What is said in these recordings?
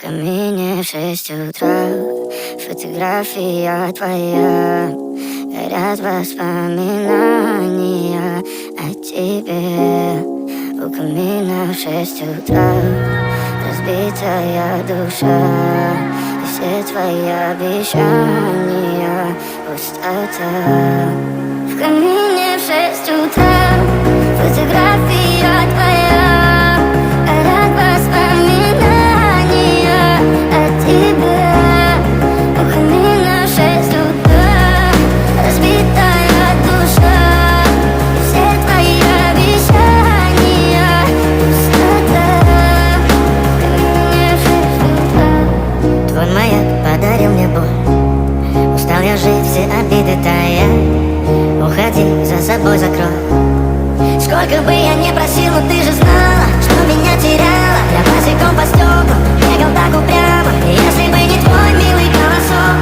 камине в 6 утра, фотография твоя, горят воспоминания о тебе. У камина в 6 утра, разбитая душа, и все твои обещания пустота. В камине в 6 утра, фотография твоя, горят воспоминания о тебе. У камина в 6 утра, разбитая душа, и все твои обещания пустота. В камине в 6 утра. Твой маяк подарил мне боль, устал я жить, все обиды тая. Уходи, за собой закрой. Сколько бы я ни просил, но ты же знала, что меня теряла. Я босиком по стеклам бегал так упрямо, и если бы не твой милый голосок,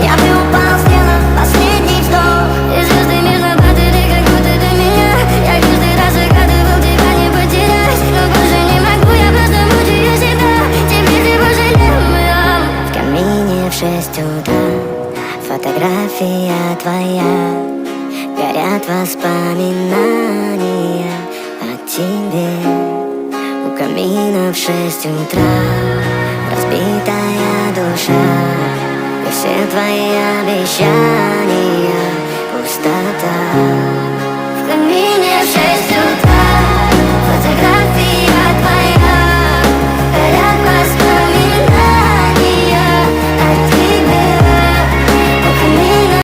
я бы упал, сделав последний вздох. И звезды мирно падали, как будто до меня. Я каждый раз загадывал тебя не потерять, но больше не могу, я просто мучаю себя. Теперь ты пожалел меня. В камине в 6 утра, фотография твоя, горят воспоминания о тебе. У камина в 6 утра, разбитая душа, и все твои обещания пустота.